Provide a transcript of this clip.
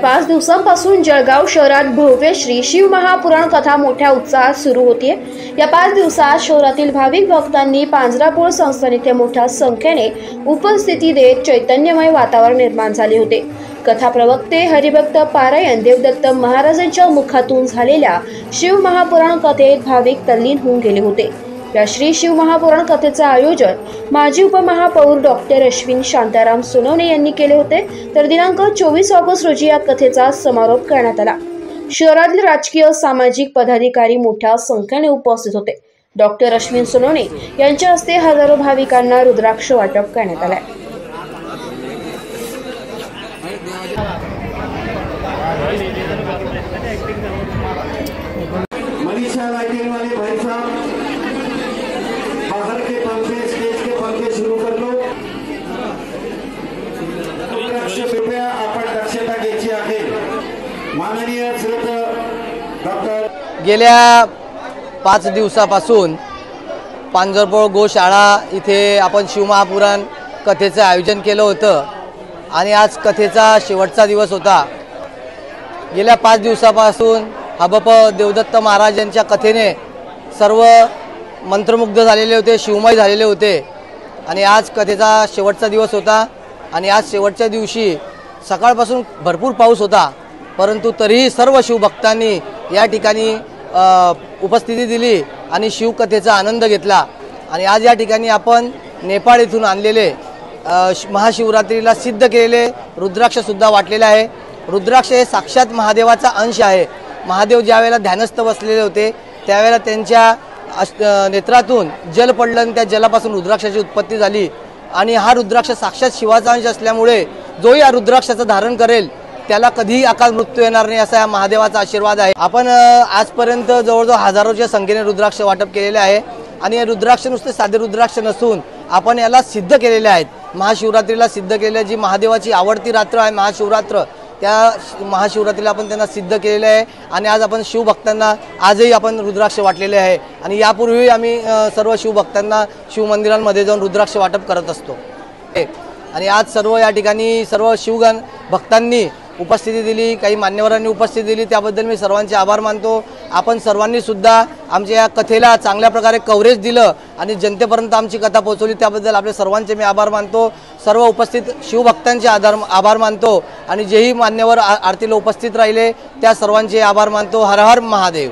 5 दिवसांपासून जळगाव शहरात भव्य श्री शिव महापुराण कथा मोठ्या उत्साहात सुरू होतीये। या 5 दिवसात शहरातील भाविक भक्तांनी पांजरापोळ संस्थान इथे मोठ्या संख्येने उपस्थिती देत चैतन्यमय वातावरण निर्माण झाले होते। कथा प्रवक्ते हरिभक्त पारायण देवदत्त महाराजांच्या मुखातून झालेल्या शिव महापुराण कथेत भाविक तल्लीन होऊन गेले होते। या श्री शिव महापुराण कथेचे आयोजन माजी उपमहापौर डॉक्टर अश्विन शांताराम सोनवणे यांनी केले होते। तर दिनांक 24 ऑगस्ट रोजी या कथेचा समारोप करण्यात आला। शहरातील राजकीय सामाजिक पदाधिकारी मोठ्या संख्येने उपस्थित होते। डॉक्टर अश्विन सोनवणे यांच्या हस्ते हजारो भाविकांना रुद्राक्ष वाटप करण्यात आले। मनीषा लाइटिंग वाले भाई साहब बाहर के पंखे स्टेज के पंखे शुरू कर लो। कृपया आपण दक्षता घ्यायची आहे। माननीय श्री डॉक्टर गेल्या 5 दिवसापासून पांजरपोळ गोशाळा इथे आपण शिवमहापुराण कथेचं आयोजन केलं होतं आणि आज कथेचा शेवटचा दिवस होता। गेल्या 5 दिवसापासून हबप देवदत्त महाराजांच्या कथेने सर्व मंत्रमुग्ध झालेले होते, शिवमय झालेले होते आणि आज कथेचा शेवटचा दिवस होता आणि आज शेवटच्या दिवशी सकाळपासून भरपूर पाऊस होता, परंतु तरीही सर्व शिवभक्तांनी या ठिकाणी उपस्थिती दिली आणि शिवकथेचा आनंद घेतला। आणि आज या ठिकाणी आपण नेपाळ येथून आणलेले महाशिवरात्रीला सिद्ध केलेले रुद्राक्ष सुद्धा वाटलेले आहे। रुद्राक्ष हे साक्षात महादेवाचा अंश आहे। महादेव ज्यावेळेला ध्यानस्थ बसलेले होते त्यावेळेला त्यांच्या नेत्रातून जल पडलं आणि त्या जलापासून रुद्राक्षाची उत्पत्ती झाली आणि हा रुद्राक्ष साक्षात शिवाचा अंश असल्यामुळे जो या रुद्राक्षाचं धारण करेल त्याला कधीही अकाल मृत्यू येणार नाही असा या महादेवाचा आशीर्वाद आहे। आपण आजपर्यंत जवळजवळ हजारोच्या संख्येने रुद्राक्ष वाटप केलेले आहे आणि हे रुद्राक्ष नुसते साधे रुद्राक्ष नसून आपण याला सिद्ध केलेले आहेत। महाशिवरात्रीला सिद्ध केलेले जी महादेवाची आवडती रात्र आहे महाशिवरात्र, त्या महाशिवरात्रीला आपण त्यांना सिद्ध केलेले आहे आणि आज आपण शिवभक्तांना आजही आपण रुद्राक्ष वाटलेले आहे आणि यापूर्वी आम्ही सर्व शिवभक्तांना शिवमंदिरांमध्ये जाऊन रुद्राक्ष वाटप करत असतो। आणि आज सर्व या ठिकाणी सर्व शिवगण भक्तांनी उपस्थिती दिली, काही मान्यवरांनी उपस्थिती दिली, त्याबद्दल मी सर्वांचे आभार मानतो। आपण सर्वांनी सुद्धा आमच्या या कथेला चांगल्या प्रकारे कव्हरेज दिलं आणि जनतेपर्यंत आमची कथा पोहोचवली, त्याबद्दल आपले सर्वांचे मी आभार मानतो। सर्व उपस्थित शिवभक्तांचे आभार मानतो आणि जेही मान्यवर आरतीला उपस्थित राहिले त्या सर्वांचे आभार मानतो। हर हर महादेव।